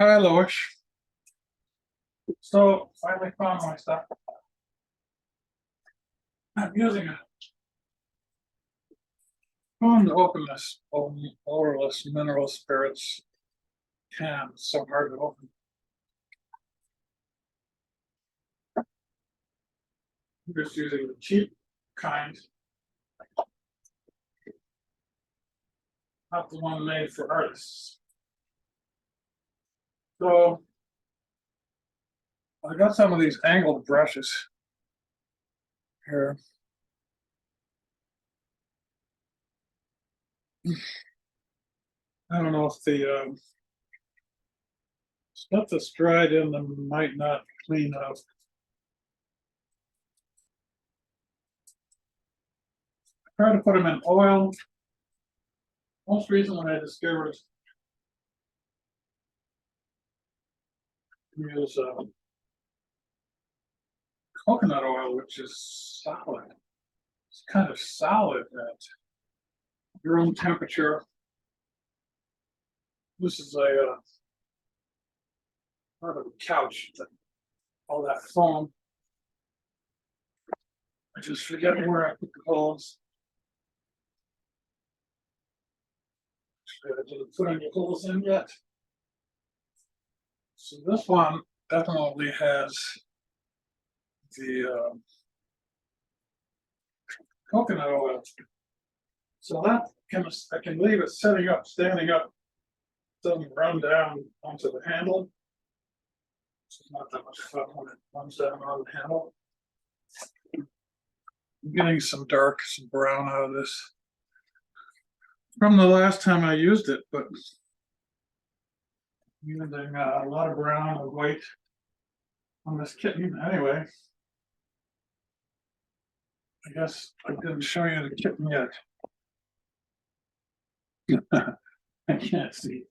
Hi, Lois. So finally found my stuff. I'm using a spoon to open this odorless mineral spirits can. It's so hard to open. I'm just using the cheap kind, not the one made for artists. So I got some of these angled brushes here. I don't know if the stuff that's dried in them might not clean up. I try to put them in oil. Most recently I discovered use coconut oil, which is solid. It's kind of solid at room temperature. This is a part of a couch. All that foam. I just forget where I put the holes. I didn't put any holes in yet. So this one definitely has the coconut oil. So that I can leave it setting up, standing up, doesn't run down onto the handle. It's not that much fun when it runs down on the handle. I'm getting some dark, some brown out of this from the last time I used it, but using a lot of brown and white on this kitten anyway. I guess I didn't show you the kitten yet. I can't see.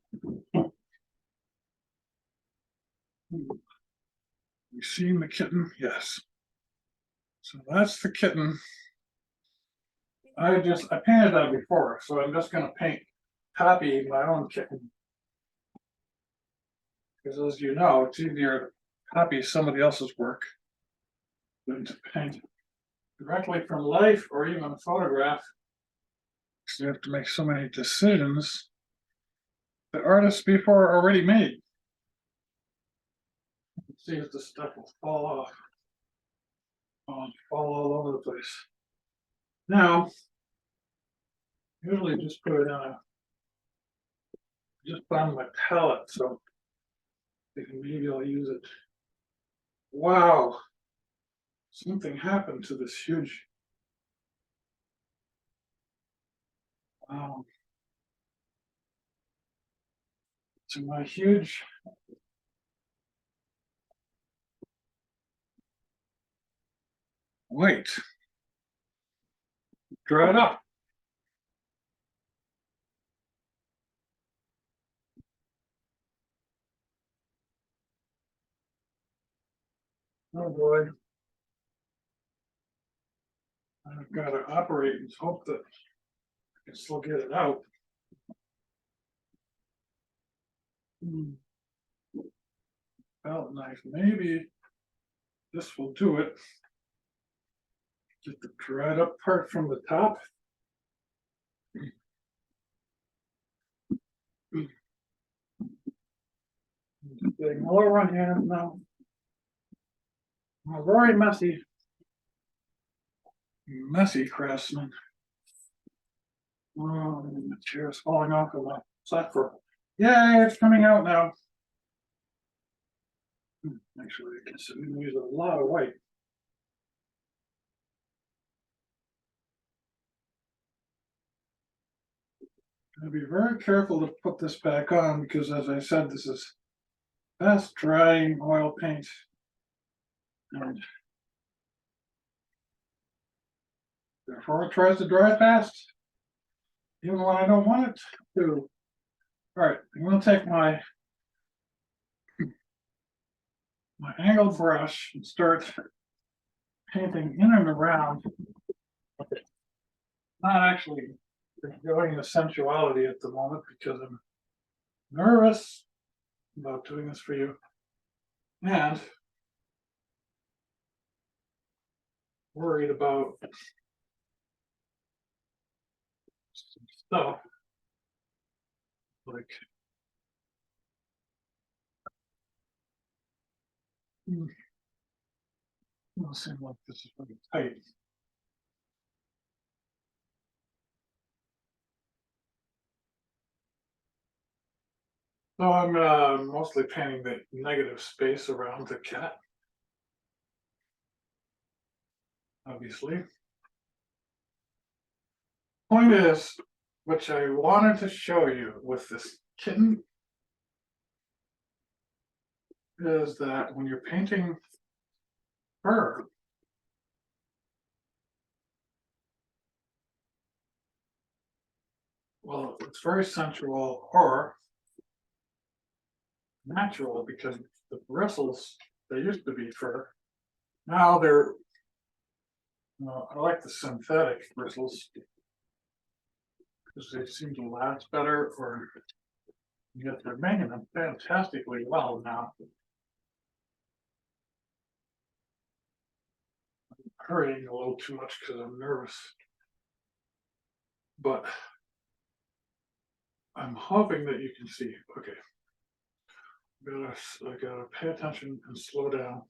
You seen the kitten? Yes. So that's the kitten. I painted that before, so I'm just gonna copy my own kitten. Because as you know, it's easier to copy somebody else's work than to paint directly from life or even a photograph. So you have to make so many decisions the artists before already made. Let's see if the stuff will fall off. Fall all over the place. Now, usually just put it on just on my palette, so maybe I'll use it. Wow, something happened to this huge. To my huge. Wait. Draw it up. Oh boy. I've got to operate and hope that I can still get it out. Belt knife, maybe this will do it. Get the dried up part from the top. Getting all over my hands now. I'm a very messy craftsman. Oh, the chair's falling off of my platform. Yay, it's coming out now. Actually, I guess I'm gonna use a lot of white. I'll be very careful to put this back on because, as I said, this is fast drying oil paint. And therefore it tries to dry fast, even when I don't want it to. All right, I'm going to take my angled brush and start painting in and around. Not actually enjoying the sensuality at the moment because I'm nervous. about doing this for you, and worried about some stuff like it seems like this is pretty tight. So I'm mostly painting the negative space around the cat, obviously. Point is, which I wanted to show you with this kitten, is that when you're painting fur, well, it's very sensual or natural because the bristles, they used to be fur. Now they're, I like the synthetic bristles because they seem to last better, or yet they're making them fantastically well now. I'm hurrying a little too much because I'm nervous, but I'm hoping that you can see. Okay, I gotta pay attention and slow down.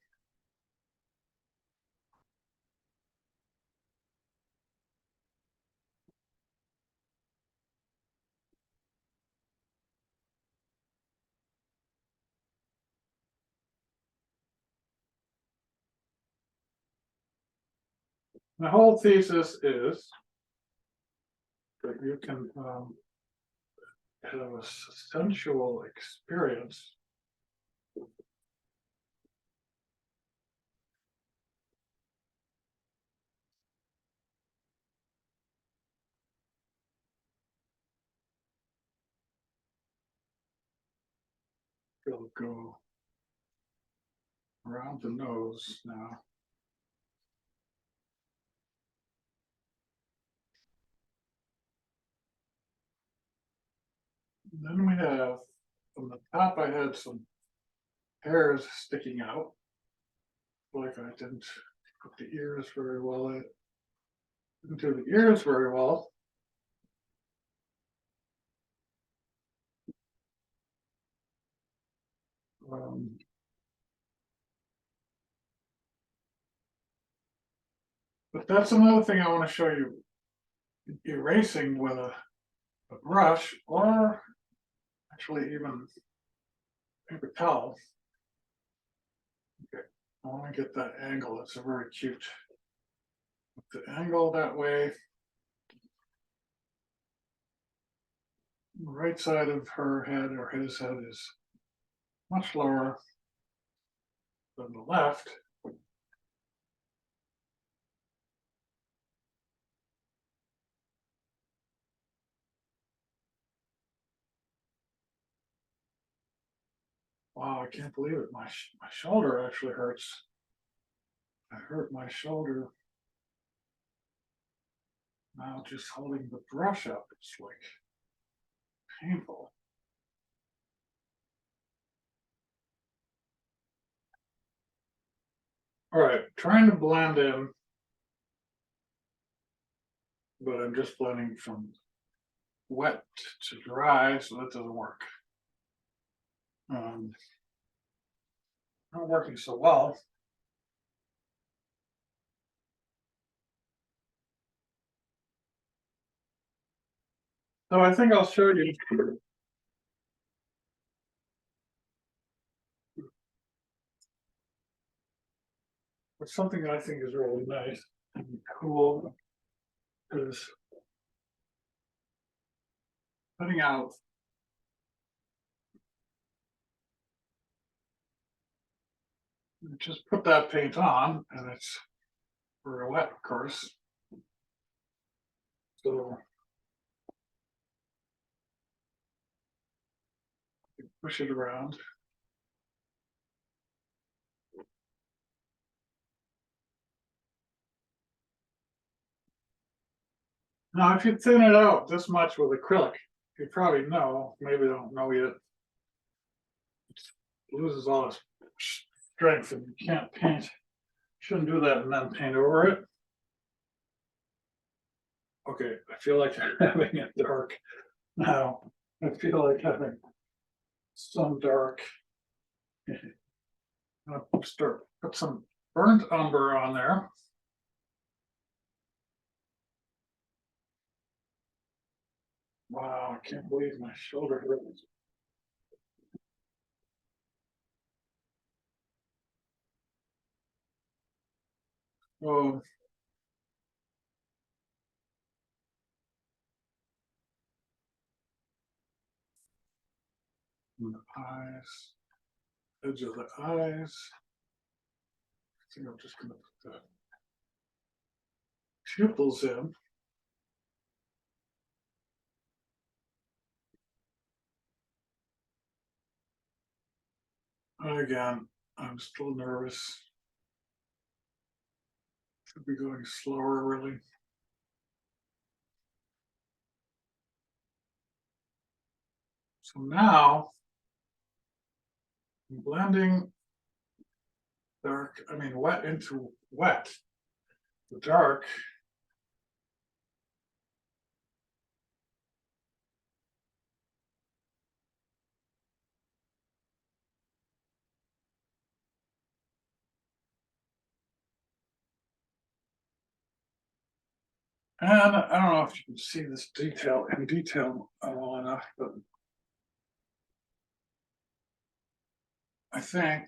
My whole thesis is that you can have a sensual experience it'll go around the nose now. And then we have, from the top, I had some hairs sticking out, like I didn't put the ears very well into the ears very well. Um, but that's another thing I want to show you, erasing with a brush, or actually even paper towel. Okay, I want to get that angle. It's a very cute. With the angle that way, the right side of her head or his head is much lower than the left. Wow, I can't believe it. My shoulder actually hurts. I hurt my shoulder. Now just holding the brush up, it's like painful. All right, trying to blend in, but I'm just blending from wet to dry, so that doesn't work. Um, Not working so well. So I think I'll show you what's something that I think is really nice and cool is putting out just put that paint on, and it's very wet, of course. So push it around. Now, if you thin it out this much with acrylic, you probably know, maybe don't know yet, it's loses all its strength and you can't paint. Shouldn't do that and then paint over it. Okay, I feel like having it dark now. I feel like having some dark. I'll put some burnt umber on there. Wow, I can't believe my shoulder hurts. Oh, and the eyes, edge of the eyes. I think I'm just gonna put the pupils in. Again, I'm still nervous. Should be going slower, really. So now I'm blending dark, I mean wet into wet. The dark. And I don't know if you can see this detail in detail well enough, but I think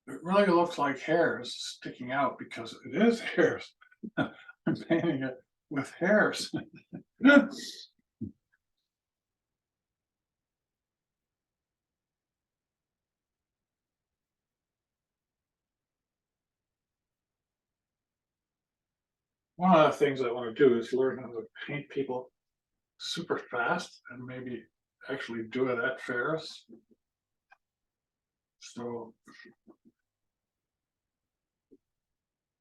it really looks like hairs sticking out because it is hairs. I'm painting it with hairs. One of the things I want to do is learn how to paint people super fast and maybe actually do it at fairs. So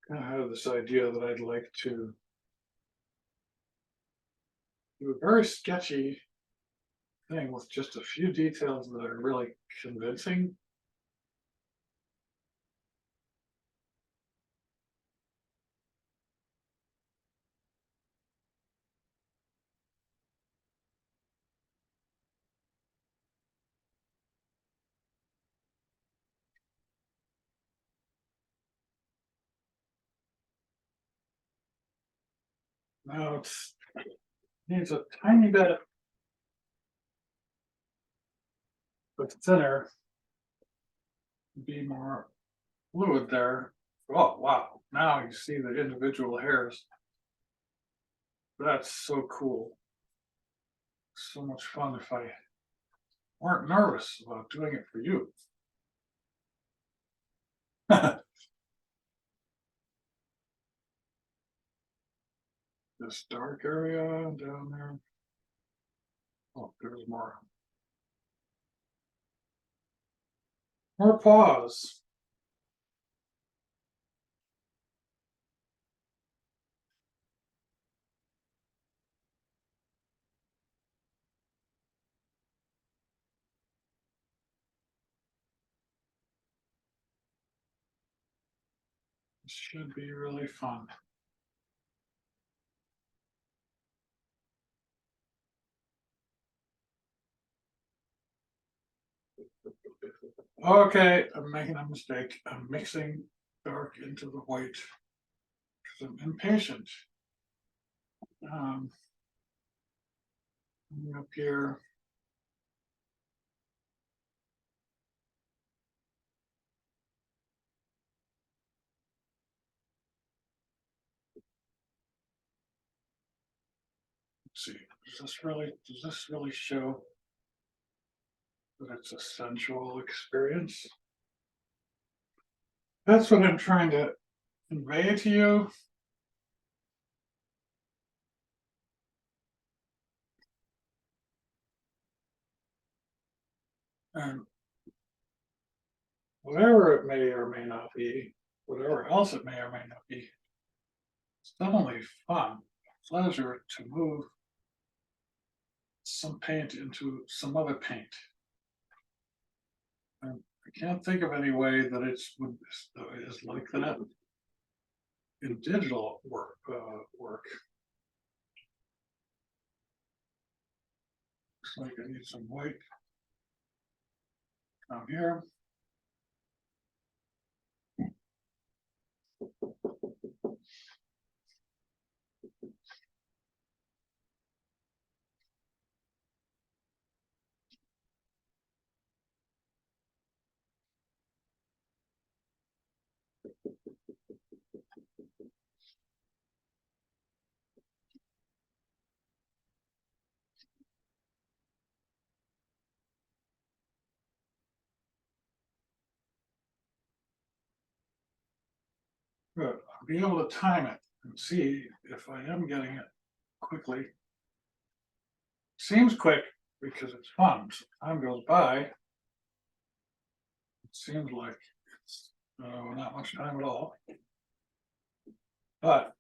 kind of have this idea that I'd like to do a very sketchy thing with just a few details that are really convincing. Now it needs a tiny bit of thinner, be more fluid there. Oh wow! Now you see the individual hairs. That's so cool. So much fun if I weren't nervous about doing it for you. This dark area down there. Oh, there's more. More pause. This should be really fun. Okay, I'm making a mistake. I'm mixing dark into the white because I'm impatient. Um, Up here. Let's see, does this really show that it's a sensual experience? That's what I'm trying to convey to you. And whatever it may or may not be, whatever else it may or may not be, it's suddenly fun, pleasure to move some paint into some other paint. I can't think of any way that is like that in digital work. Looks like I need some white down here. Good. I'll be able to time it and see if I am getting it quickly. Seems quick because it's fun. So time goes by. It seems like it's not much time at all. But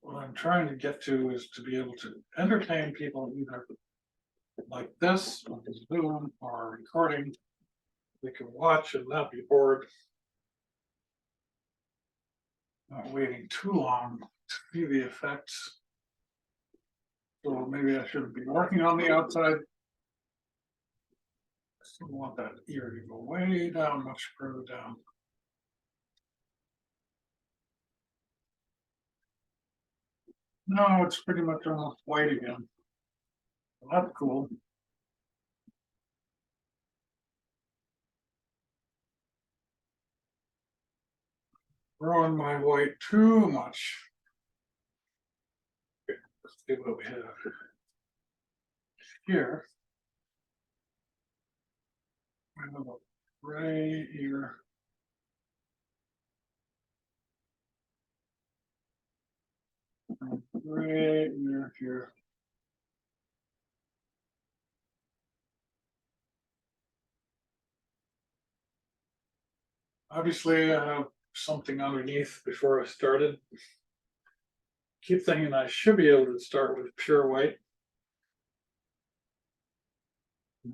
what I'm trying to get to is to be able to entertain people either like this on Zoom or recording. They can watch and not be bored. Not waiting too long to see the effects. So maybe I shouldn't be working on the outside. I still want that ear to go way down, much further down. No, it's pretty much almost white again. Well, that's cool. Growing my white too much. Okay, let's see what we have here. We have a gray ear. Gray ear here. Obviously, I have something underneath before I started. Keep thinking I should be able to start with pure white.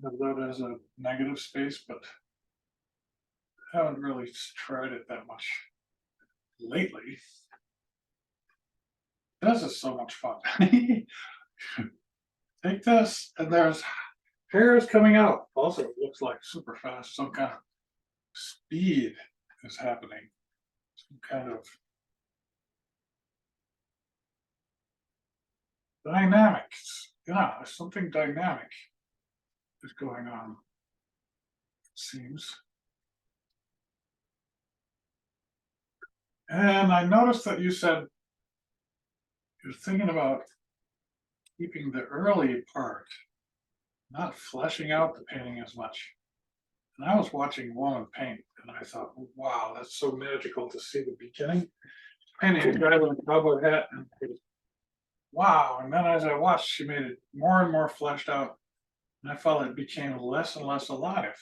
Have that as a negative space, but I haven't really tried it that much lately. This is so much fun. Take this, and there's hairs coming out. Also, it looks like super fast. Some kind of speed is happening. Some kind of dynamics. Yeah, something dynamic is going on, it seems. And I noticed that you said you're thinking about keeping the early part, not fleshing out the painting as much. And I was watching woman paint, and I thought, wow, that's so magical to see the beginning. Painting a guy with a cowboy hat, and wow. And then as I watched, she made it more and more fleshed out, and I felt it became less and less alive.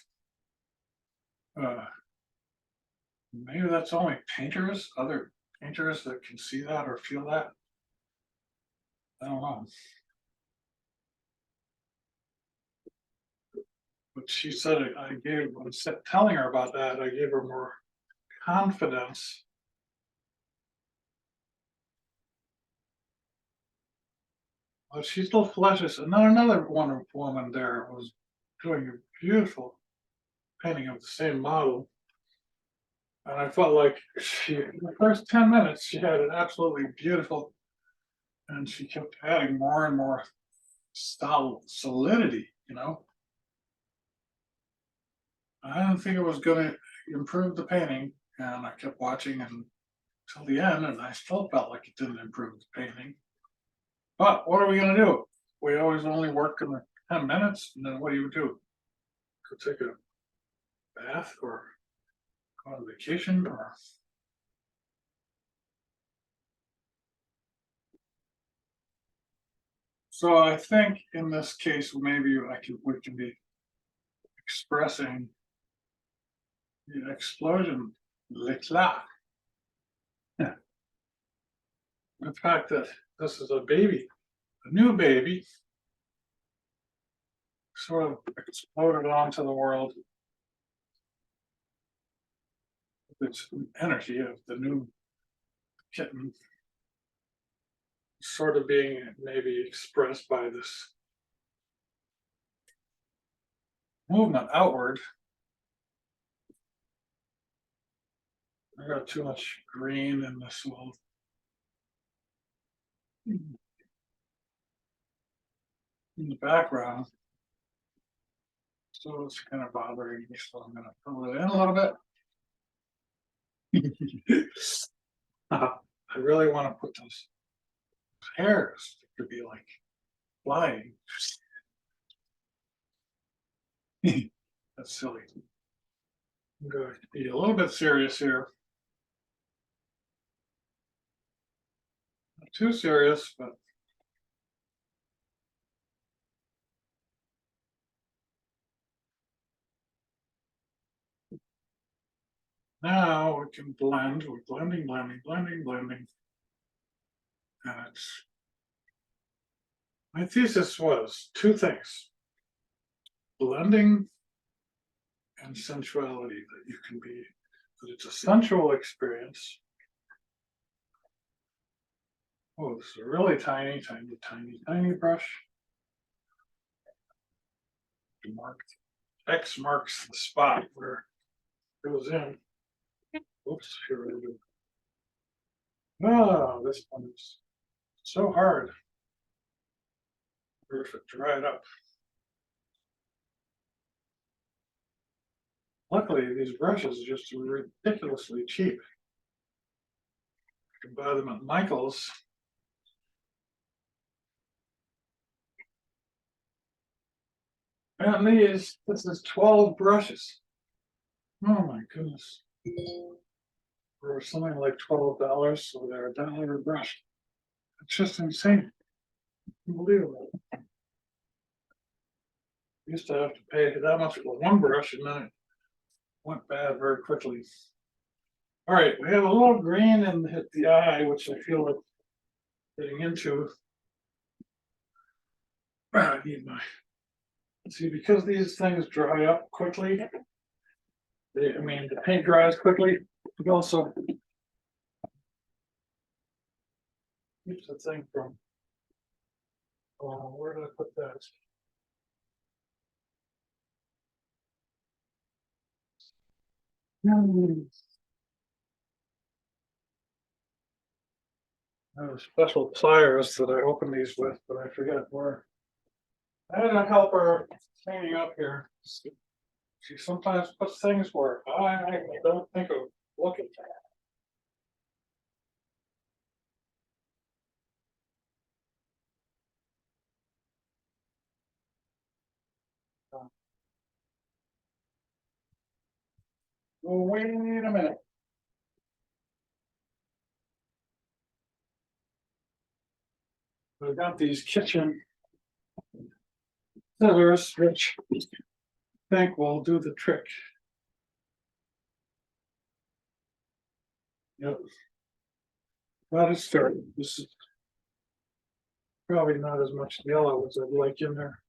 Maybe that's only painters, other painters that can see that or feel that. I don't know. But she said telling her about that, I gave her more confidence. But she still flushes. And then another woman there was doing a beautiful painting of the same model. And I felt like in the first 10 minutes, she had it absolutely beautiful. And she kept adding more and more solidity, you know. I didn't think it was going to improve the painting. And I kept watching until the end, and I still felt like it didn't improve the painting. But what are we going to do? We always only work in the 10 minutes, and then what do? Go take a bath or go on vacation or. So I think in this case, maybe we can be expressing the explosion, l'éclat. Yeah. The fact that this is a baby, a new baby, sort of exploded onto the world. It's energy of the new kitten sort of being maybe expressed by this movement outward. I got too much green in this little in the background. So it's kind of bothering me. So I'm gonna fill it in a little bit. I really want to put those hairs to be like flying. That's silly. I'm going to be a little bit serious here. Not too serious, but now we can blend. We're blending, blending, blending, blending. And it's my thesis was two things: blending and sensuality, that you can be, that it's a sensual experience. Oh, this is a really tiny, tiny, tiny, tiny brush. X marks the spot where it goes in. Oops, here we go. Oh, this one is so hard. Or if it dried up. Luckily, these brushes are just ridiculously cheap. You can buy them at Michael's. And this is 12 brushes. Oh my goodness. For something like $12, so they're $1 a brush. It's just insane. Unbelievable. Used to have to pay that much for one brush, and then it went bad very quickly. All right, we have a little green in the eye, which I feel like getting into. I need my, see, because these things dry up quickly, I mean, the paint dries quickly, it also keeps the thing from, where did I put that? I have special pliers that I open these with, but I forget where. I had a helper cleaning up here. She sometimes puts things where I don't think of looking. Oh, wait a minute. I've got these kitchen scissors, which I think will do the trick. Yep. Got it started. This is probably not as much yellow as I'd like in there,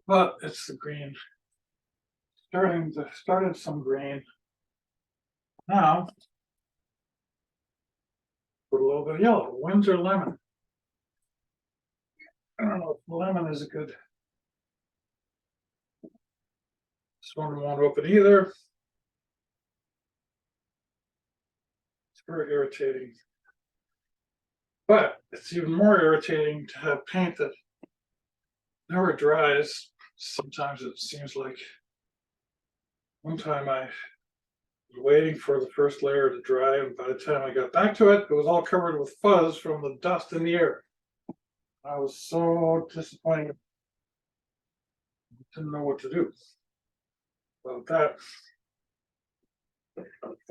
but it's the green. Started some green. Now, put a little bit of yellow. Windsor lemon. I don't know if lemon is a good. This one won't open either. It's very irritating. But it's even more irritating to have paint that never dries. Sometimes it seems like one time I was waiting for the first layer to dry, and by the time I got back to it, it was all covered with fuzz from the dust in the air. I was so disappointed. Didn't know what to do about that.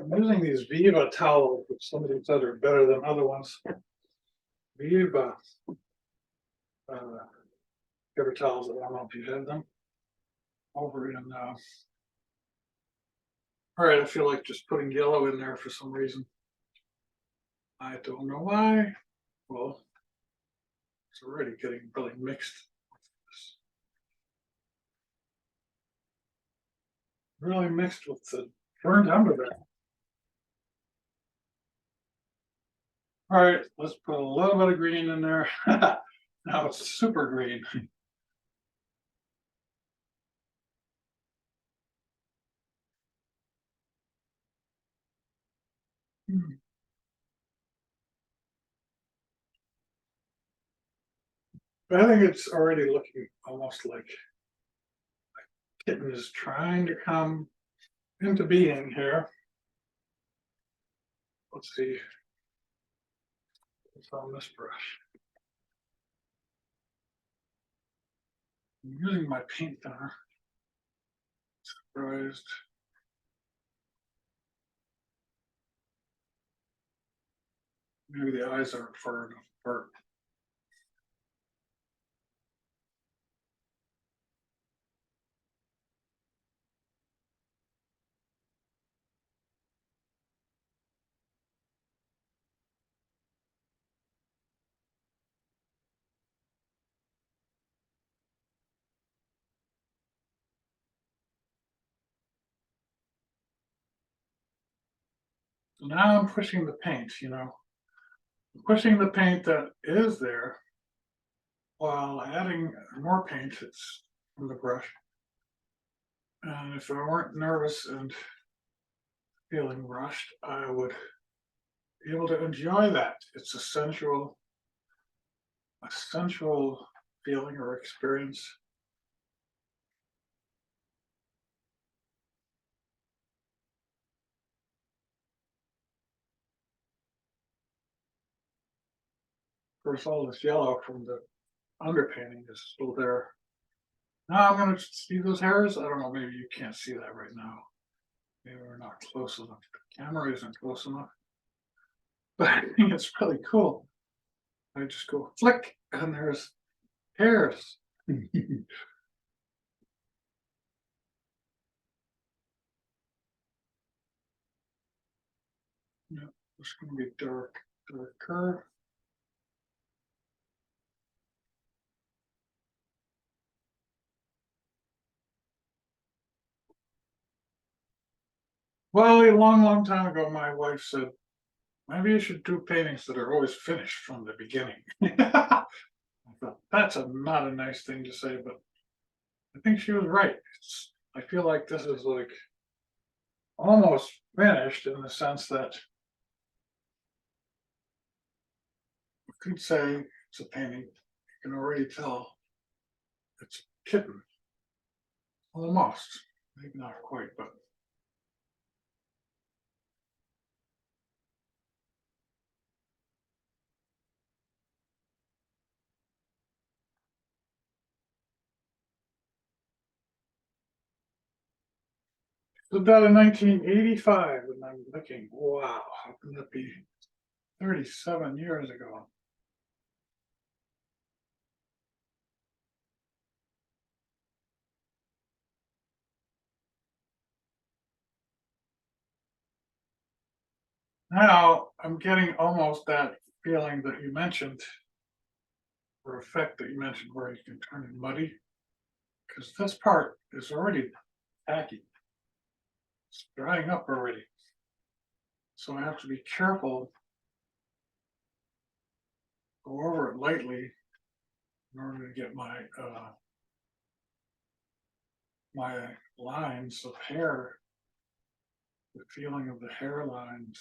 I'm using these Viva towels, which somebody said are better than other ones. Viva paper towels. I don't know if you have them over in. All right, I feel like just putting yellow in there for some reason. I don't know why. Well, it's already getting really mixed. Really mixed with the burnt umber there. All right, let's put a little bit of green in there. Now it's super green. Hmm. But I think it's already looking almost like kitten is trying to come into being here. Let's see. What's on this brush? I'm using my paint thinner. Surprised. Maybe the eyes aren't far enough apart. So now I'm pushing the paint, pushing the paint that is there while adding more paint that's from the brush. And if I weren't nervous and feeling rushed, I would be able to enjoy that. It's a sensual feeling or experience. Of course, all this yellow from the underpainting is still there. Now I'm going to see those hairs. I don't know, maybe you can't see that right now. Maybe we're not close enough. The camera isn't close enough. But I think it's really cool. I just go flick and there's hairs. Yeah, it's going to be darker. Well, a long, long time ago, my wife said, maybe you should do paintings that are always finished from the beginning. I thought, that's not a nice thing to say, but I think she was right. I feel like this is like almost finished in the sense that you could say it's a painting. You can already tell it's a kitten, almost. Maybe not quite, but did that in 1985, and I'm thinking, wow, how can that be 37 years ago? Now I'm getting almost that feeling that you mentioned, or effect that you mentioned, where you can turn it muddy, because this part is already tacky. It's drying up already. So I have to be careful, go over it lightly in order to get my lines of hair, the feeling of the hairlines.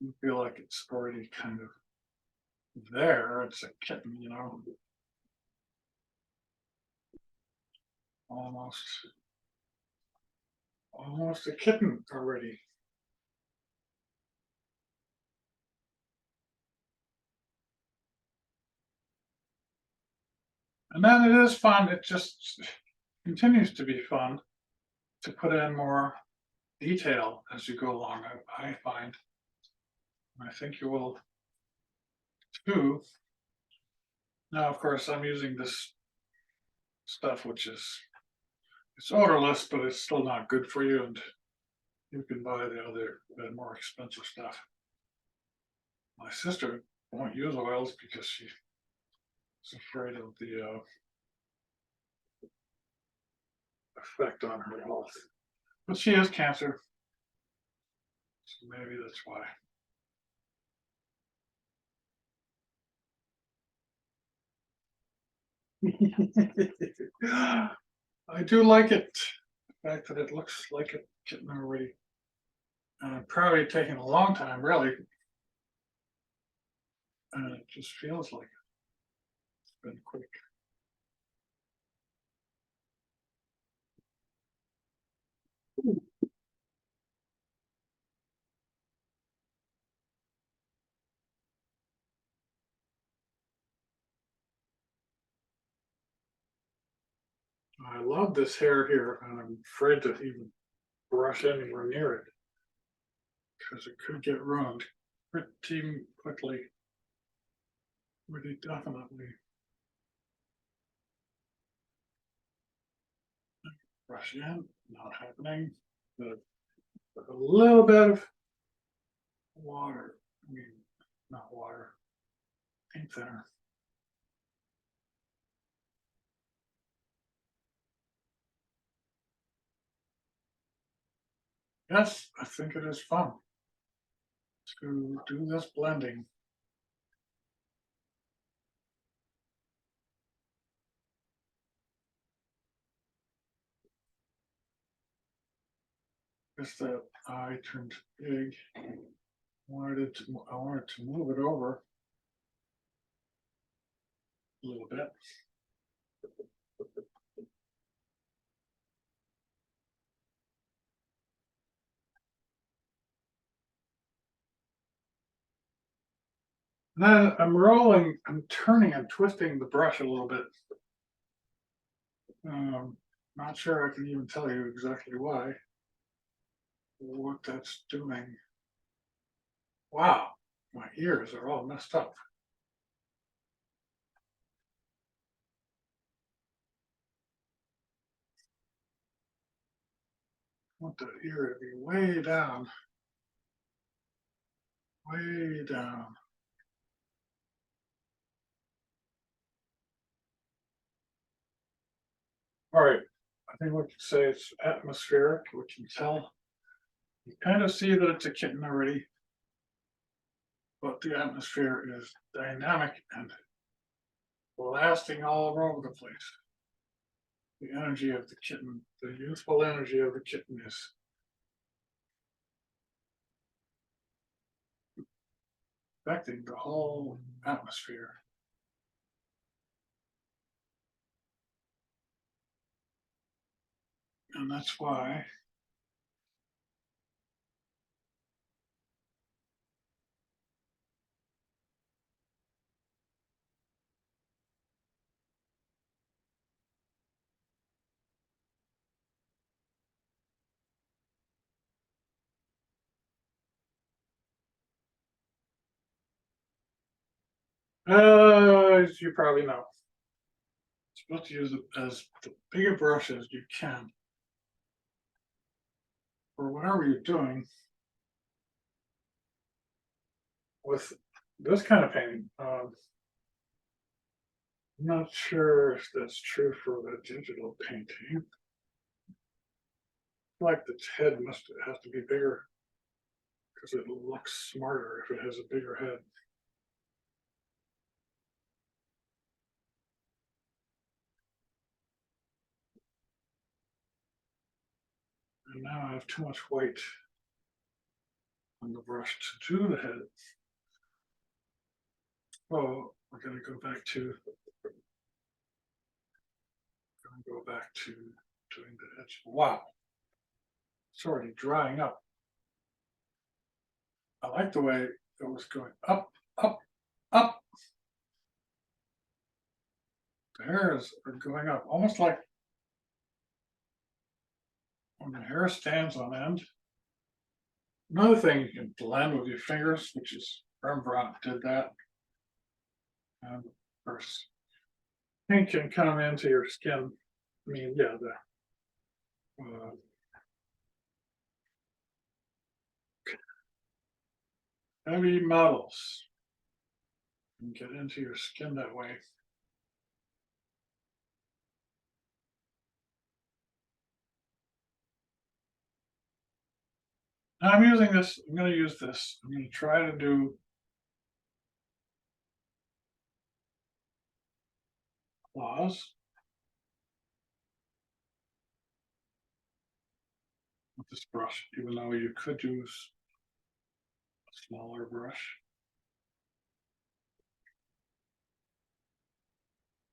I feel like it's already kind of there. It's a kitten, almost, almost a kitten already. And then it is fun. It just continues to be fun to put in more detail as you go along. I find, I think you will too. Now, of course, I'm using this stuff, which is it's odorless, but it's still not good for you. And you can buy the more expensive stuff. My sister won't use oils because she just afraid of the effect on her health. But she has cancer, so maybe that's why. I do like it. The fact that it looks like a kitten already. Probably taking a long time, really. And it just feels like it's been quick. I love this hair here, and I'm afraid to even brush anywhere near it because it could get ruined pretty quickly. Really, definitely. Brush in, not happening. But a little bit of water. I mean, not water, paint thinner. Yes, I think it is fun to do this blending. Just that eye turned big. I wanted to move it over a little bit. And then I'm turning and twisting the brush a little bit. Not sure I can even tell you exactly why, what that's doing. Wow, my ears are all messed up. I want the ear to be way down, way down. All right, I think we could say it's atmospheric. We can tell. You kind of see that it's a kitten already, but the atmosphere is dynamic and lasting all over the place. The energy of the kitten, the youthful energy of the kitten is affecting the whole atmosphere. And that's why as you probably know, you're supposed to use it as the bigger brush as you can for whatever you're doing with this kind of painting. I'm not sure if that's true for the digital painting. Like the head must have to be bigger because it looks smarter if it has a bigger head. And now I have too much white on the brush to do the head. Oh, we're going to go back to doing the edge. Wow, it's already drying up. I like the way it was going up, up, up. The hairs are going up, almost like when the hair stands on end. Another thing you can blend with your fingers, which is Rembrandt did that. And of course, paint can come into your skin. I mean, yeah, the heavy metals can get into your skin that way. I'm using this, I'm gonna use this. I'm gonna try to do claws with this brush, even though you could use a smaller brush.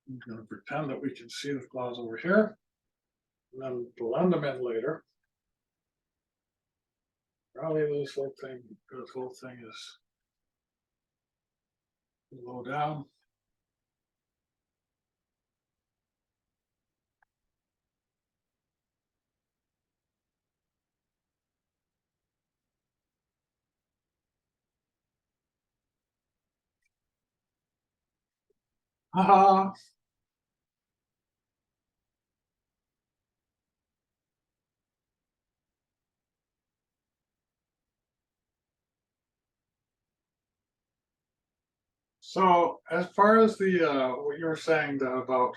I'm gonna pretend that we can see the claws over here, and then blend them in later. Probably this whole thing is low down. Haha. So as far as the what you were saying about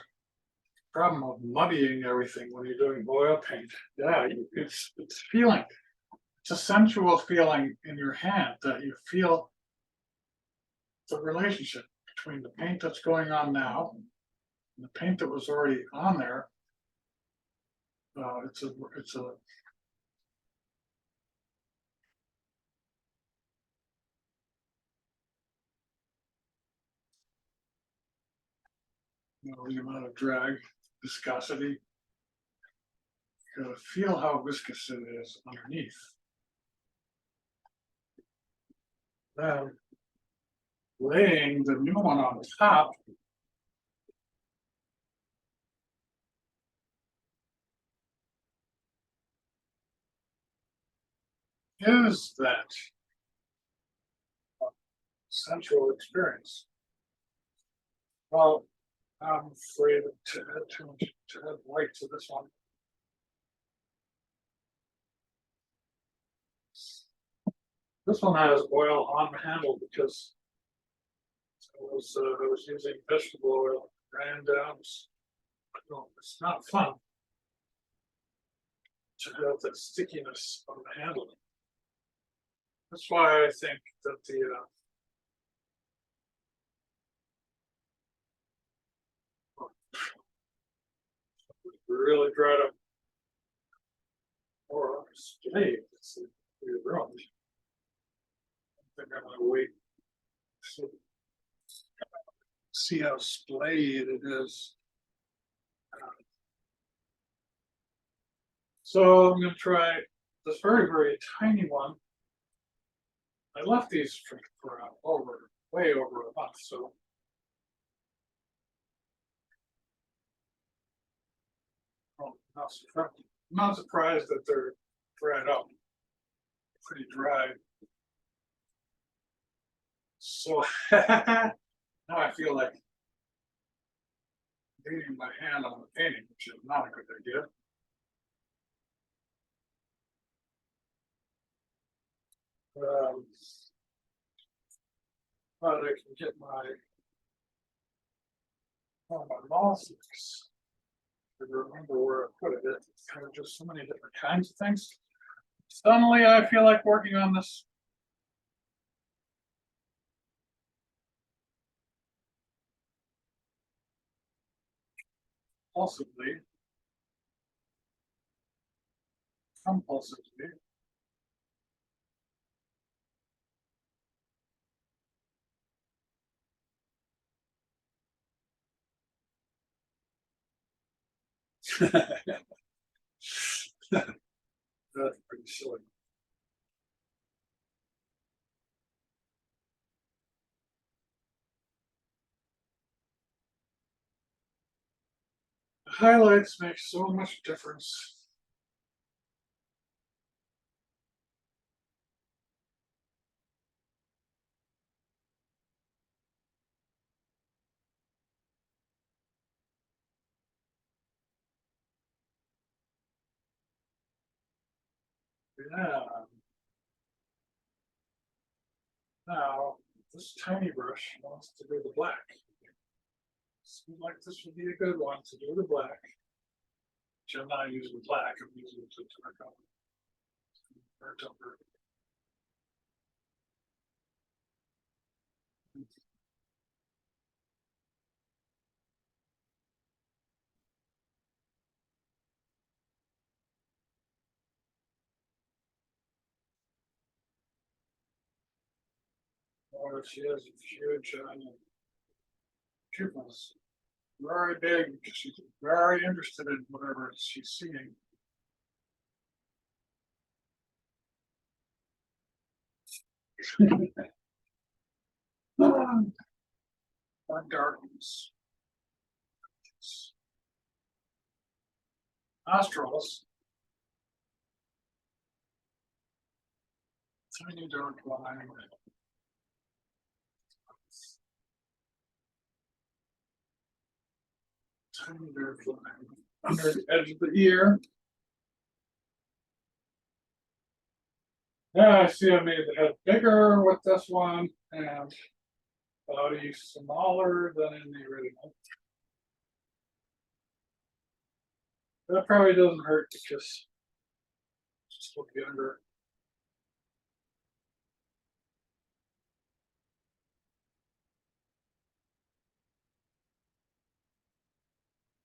problem of muddying everything when you're doing oil paint, yeah, it's feeling. It's a sensual feeling in your hand that you feel the relationship between the paint that's going on now and the paint that was already on there. It's a the amount of drag, viscosity. You gotta feel how viscous it is underneath. Then laying the new one on top is that sensual experience. Well, I'm afraid to add too much to add white to this one. This one has oil on the handle because I was using vegetable oil, ran down. No, it's not fun to have that stickiness on the handle. That's why I think that the really dried up or splayed. It's ruined. I think I'm gonna wait. See how splayed it is. So I'm gonna try this very tiny one. I left these for way over a month, so I'm not surprised that they're dried up, pretty dry. So now I feel like leaning my hand on the painting, which is not a good idea. Um, but I can get my molecules to remember where I put it. It's kind of just so many different kinds of things. Suddenly, I feel like working on this. Possibly, compulsively. That's pretty silly. Highlights make so much difference. Yeah. Now, this tiny brush wants to do the black. Seems like this would be a good one to do the black. Which I'm not using black, I'm using it to dark up. Burnt over. Oh, she has huge pupils, very big. She's very interested in whatever she's seeing. Or darkness. Nostrils. Tiny dark line. Tiny dark line under the edge of the ear. Yeah, I see I made the head bigger with this one and body smaller than in the original. That probably doesn't hurt because just look younger.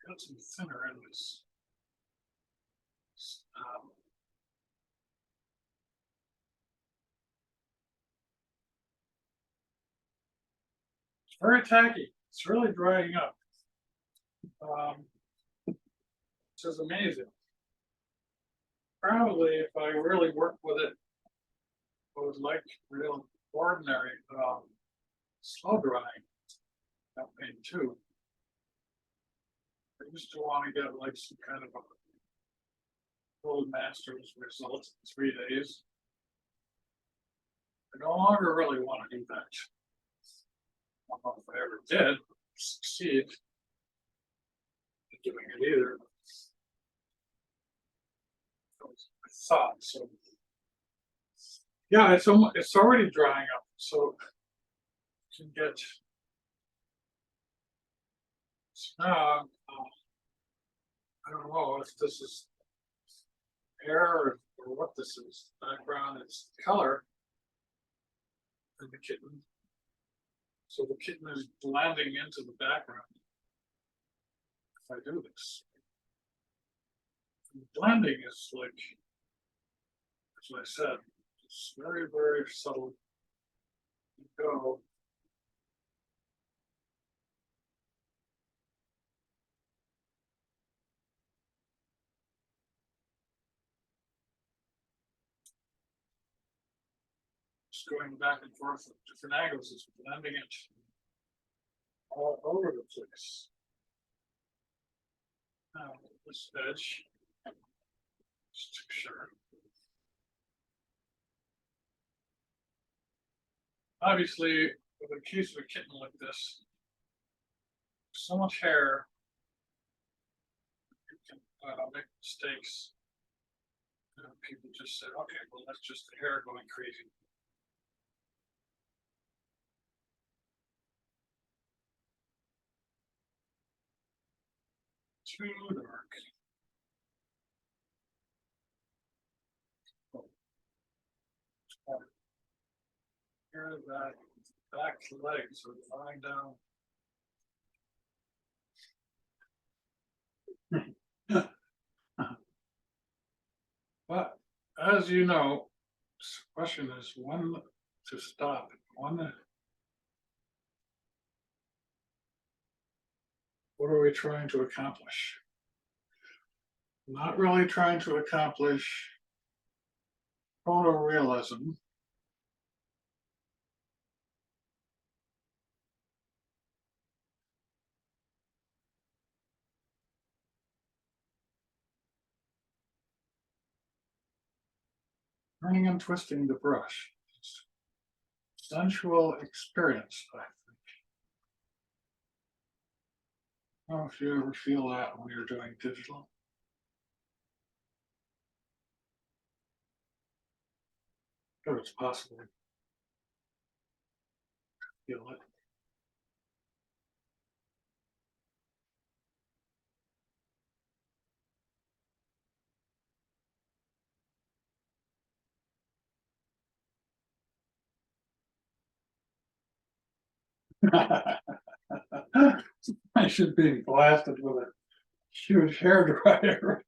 Got some thinner in this. It's very tacky. It's really drying up. This is amazing. Probably if I really worked with it, I would like real ordinary slow drying campaign too. I used to want to get like some kind of a gold master's result in 3 days. I no longer really want to do that. I don't know if I ever did succeed in doing it either. I thought so. Yeah, it's already drying up, so you can get now. I don't know if this is hair or what this is. Background is color in the kitten. So the kitten is blending into the background. If I do this, and blending is like, as I said, it's very, very subtle. You go. Just going back and forth at different angles is blending it all over the place. Now, this edge, just to sure. Obviously, with a case of a kitten like this, so much hair, you can make mistakes. People just say, okay, well, that's just the hair going crazy. Too dark. Here, that back legs are lying down. But as you know, the question is when to stop. What are we trying to accomplish? Not really trying to accomplish photorealism. Turning and twisting the brush. It's sensual experience, I think. I don't know if you ever feel that when you're doing digital. Or it's possible. Feel it. I should be blasted with a huge hair dryer.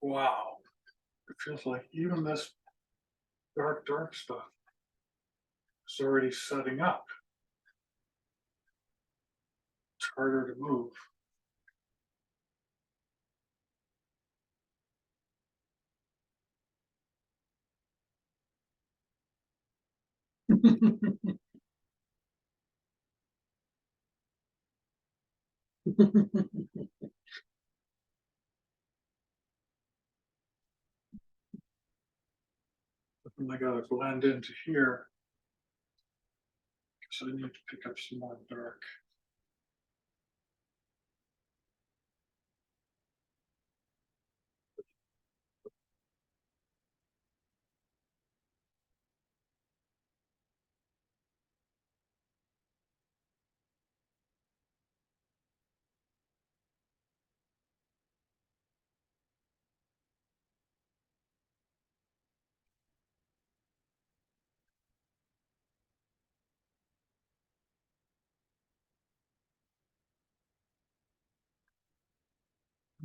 Wow. It feels like even this dark stuff is already setting up. It's harder to move. And I gotta blend into here, so I need to pick up some more dark.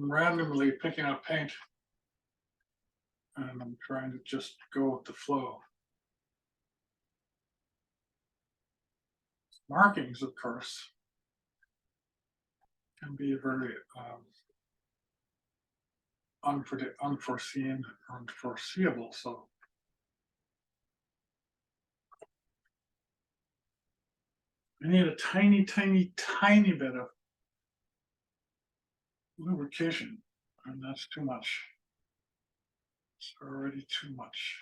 I'm randomly picking up paint, and I'm trying to just go with the flow. Markings, of course, can be very unforeseen, unforeseeable. So I need a tiny bit of lubrication, and that's too much. It's already too much.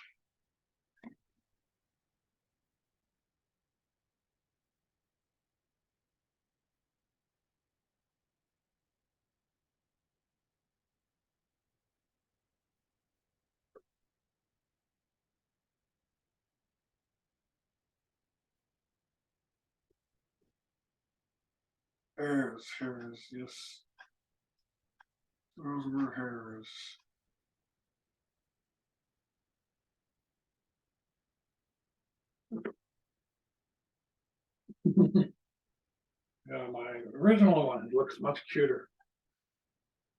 Hairs, yes. Those were hairs. Yeah, my original one looks much cuter.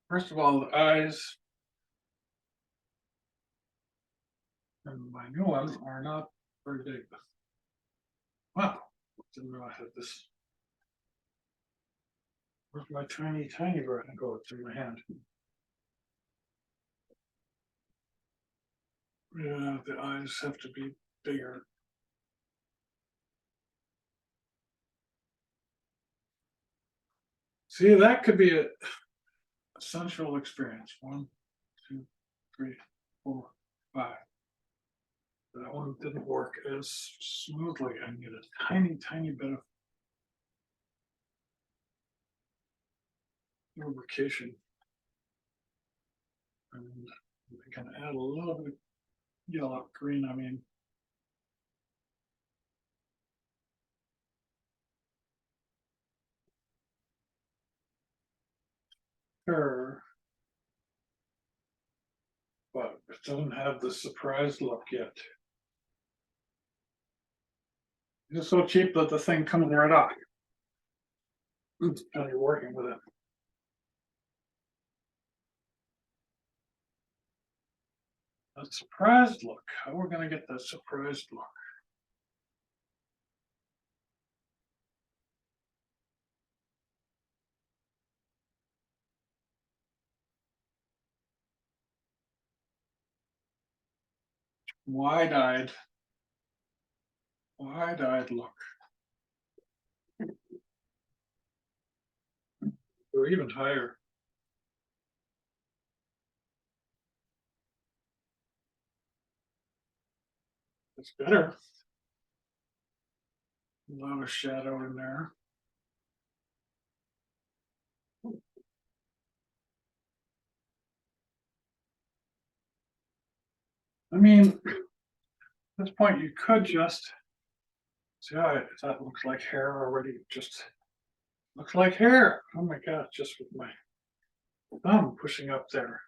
First of all, the eyes and my new ones are not very big. Wow, didn't know I had this. Where's my tiny brush? Go, it's in my hand. Yeah, the eyes have to be bigger. See, that could be a sensual experience. 1, 2, 3, 4, 5. That one didn't work as smoothly. I need a tiny bit of lubrication. And I can add a little bit of yellow, green, I mean. Sure. But it doesn't have the surprise look yet. It's so cheap that the thing comes right off. It's kind of working with it. That surprised look. How are we going to get that surprised look? Wide-eyed look. Or even higher. It's better. A lot of shadow in there. I mean, at this point, you could just see how that looks like hair already. Just looks like hair. Oh my God, just with my thumb pushing up there.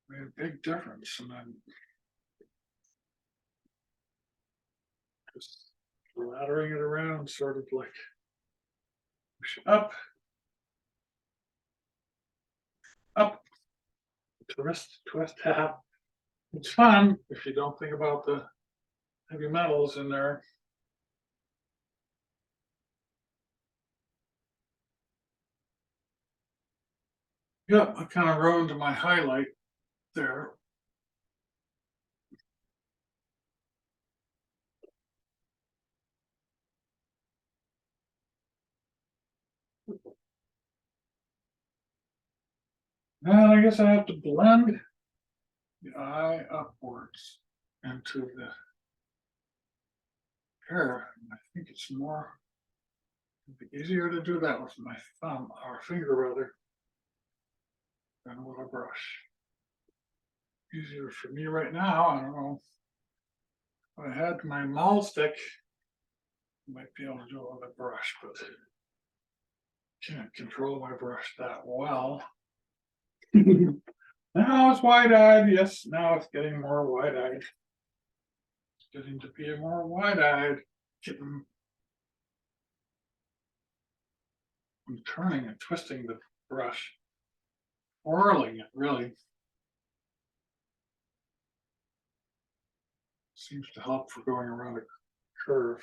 Made a big difference. And then just laddering it around, sort of like push up, up, twist tap. It's fun if you don't think about the heavy metals in there. Yep, I kind of ruined my highlight there. And I guess I have to blend the eye upwards into the hair. I think it's more it'd be easier to do that with my thumb or finger rather than with a brush. Easier for me right now. I don't know. If I had my maul stick, I might be able to do it with a brush, but can't control my brush that well. Now it's wide-eyed. Yes, now it's getting more wide-eyed. It's getting to be a more wide-eyed kitten. I'm turning and twisting the brush, whirling it really. Seems to help for going around a curve.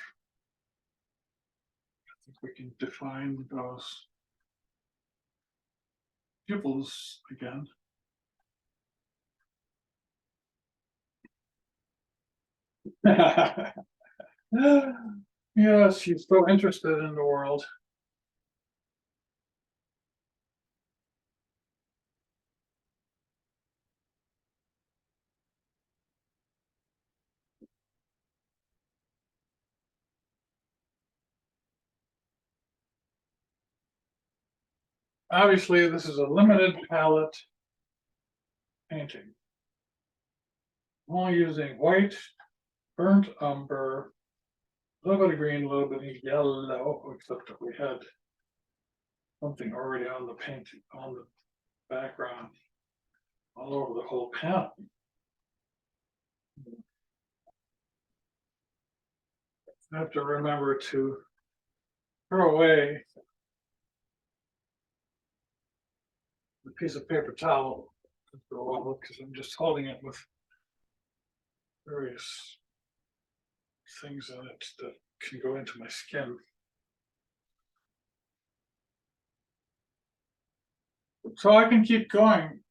I think we can define those pupils again. Yes, she's so interested in the world. Obviously, this is a limited palette painting. I'm only using white, burnt umber, a little bit of green, a little bit of yellow, except that we had something already on the painting, on the background, all over the whole panel. I have to remember to throw away the piece of paper towel after a while because I'm just holding it with various things in it that can go into my skin. So I can keep going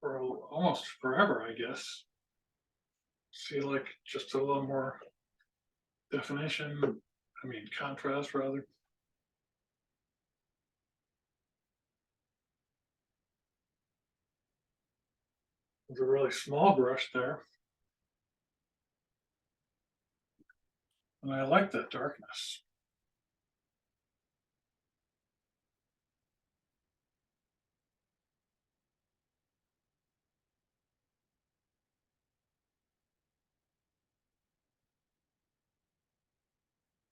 for almost forever, I guess. See, like just a little more definition, I mean, contrast rather. With a really small brush there. And I like that darkness.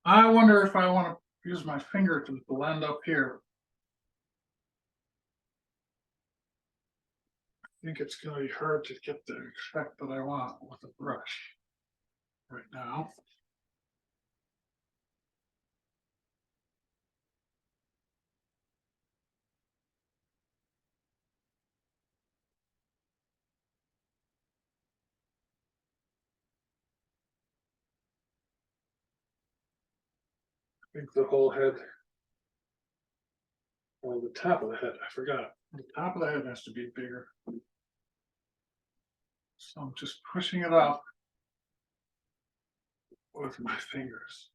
I wonder if I want to use my finger to blend up here. I think it's going to be hard to get the effect that I want with a brush right now. I think the whole head, or the top of the head, I forgot. The top of the head has to be bigger. So I'm just pushing it up with my fingers.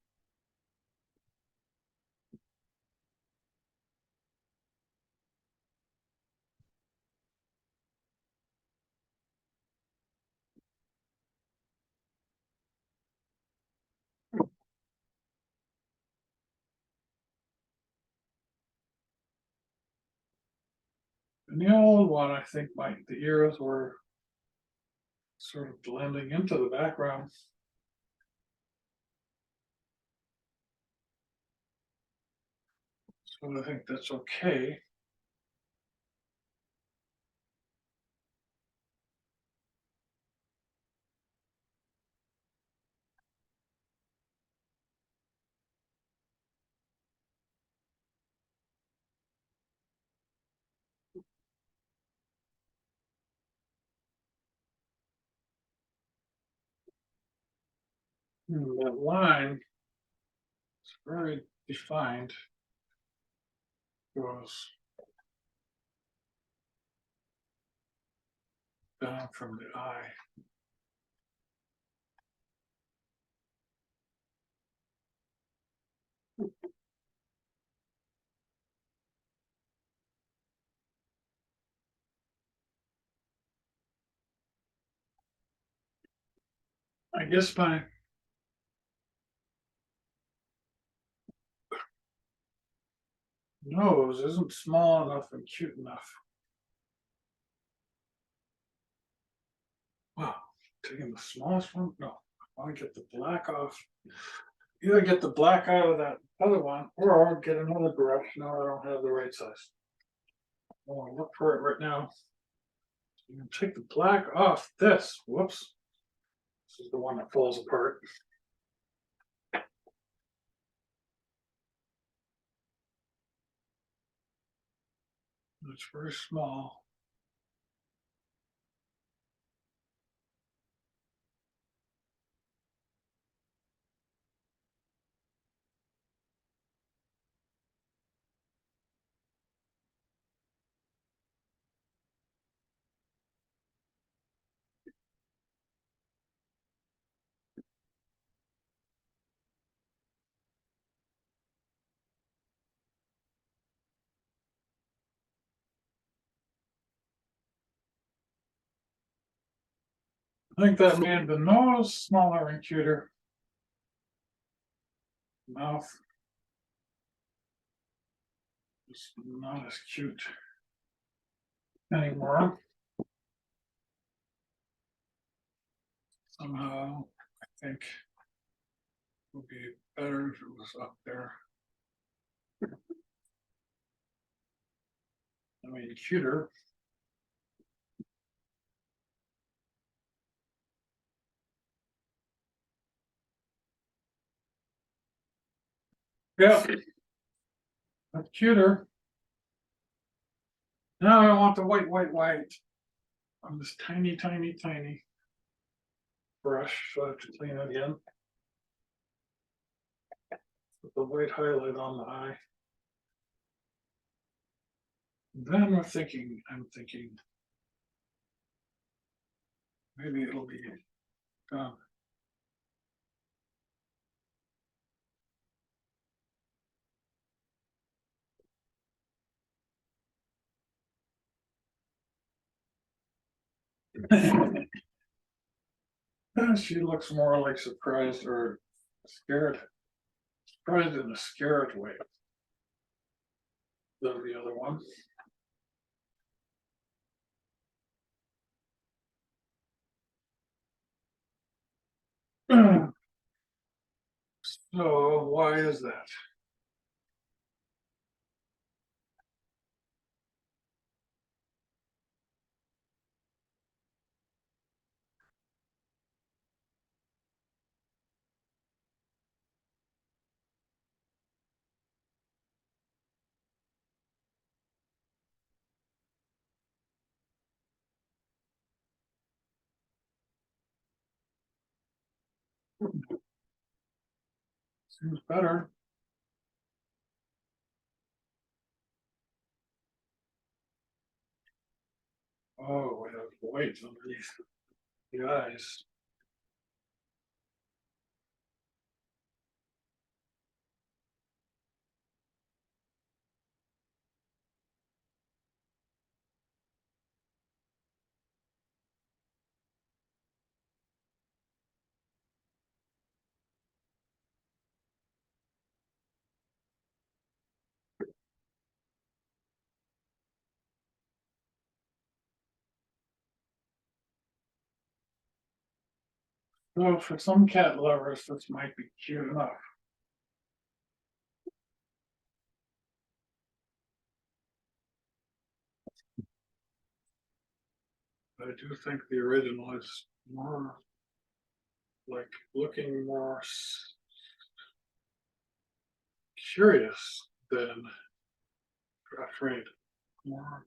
And the old one, I think the ears were sort of blending into the background. So I think that's okay. That line is very defined. Goes down from the eye. I guess my nose isn't small enough and cute enough. Wow, taking the smallest one? No, I want to get the black off. Either get the black out of that other one or get another brush. No, I don't have the right size. I want to look for it right now. You can take the black off this. Whoops. This is the one that falls apart. It's very small. I think that made the nose smaller and cuter. Mouth is not as cute anymore. Somehow, I think it would be better if it was up there. I mean, cuter. Yeah, that's cuter. Now I want the white on this tiny brush, so I have to clean it again. Put the white highlight on the eye. Then I'm thinking, maybe it'll be done. She looks more like surprised or scared, surprised in a scared way than the other one. So why is that? Seems better. Oh, we have white underneath the eyes. So for some cat lovers, this might be cute enough. But I do think the original is more like looking more curious than afraid. More.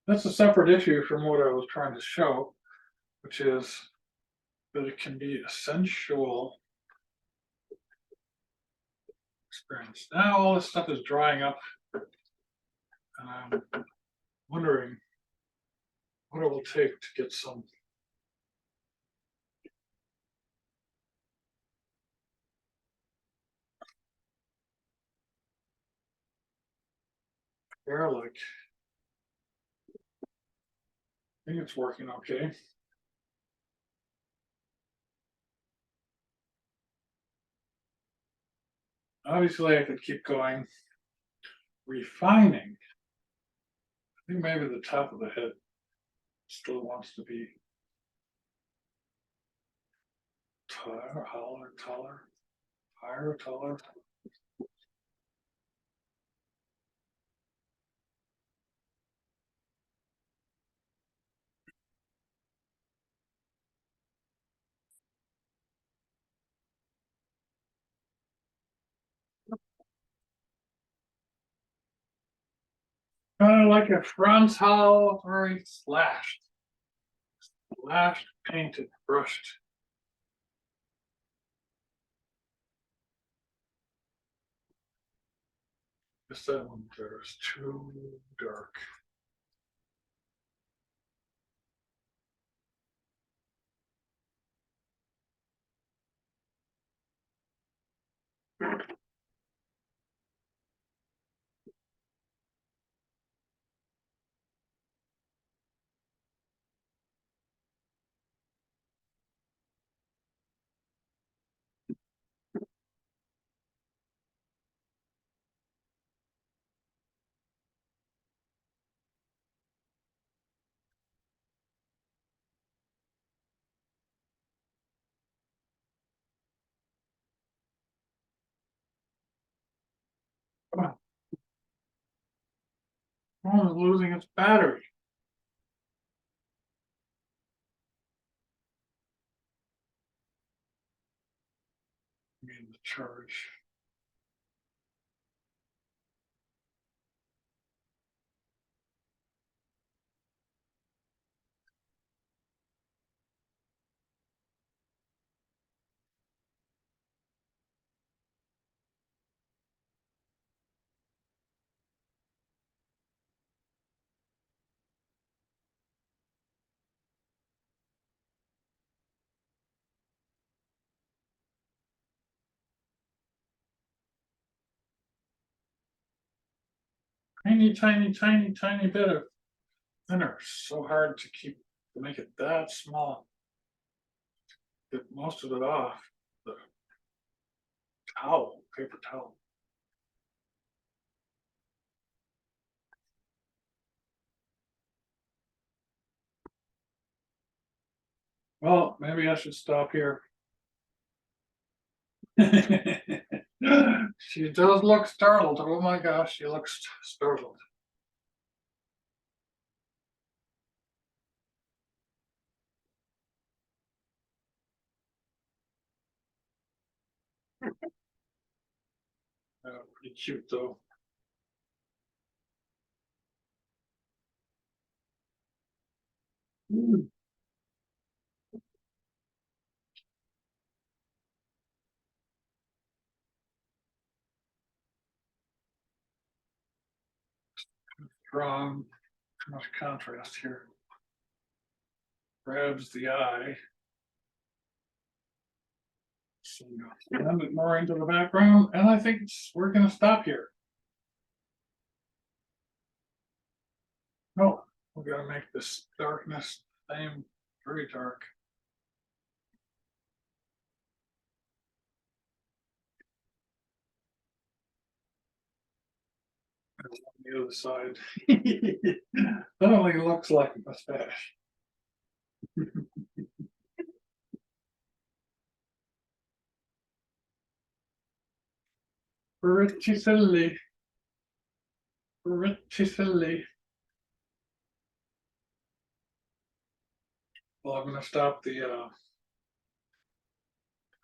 That's a separate issue from what I was trying to show, which is that it can be a sensual experience. Now all this stuff is drying up, and I'm wondering what it will take to get some garlic. I think it's working okay. Obviously, I could keep going. Refining. I think maybe the top of the head still wants to be taller, taller, higher, taller. Kind of like a frontal, very slashed, painted, brushed. Guess that one there is too dark. Oh, phone is losing its battery. I mean the charge. Tiny, tiny, tiny, tiny bit of thinner. So hard to keep to make it that small. Get most of it off. The towel, paper towel. Well, maybe I should stop here. She does look startled. Oh my gosh, she looks startled. Pretty cute though. Mm. Strong, too much contrast here. Grabs the eye. So blend it more into the background, and I think we're gonna stop here. No, we're gonna make this darkness same, very dark. On the other side. That only looks like a mustache. Pretty silly. Pretty silly. Well, I'm gonna stop the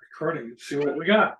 recording and see what we got.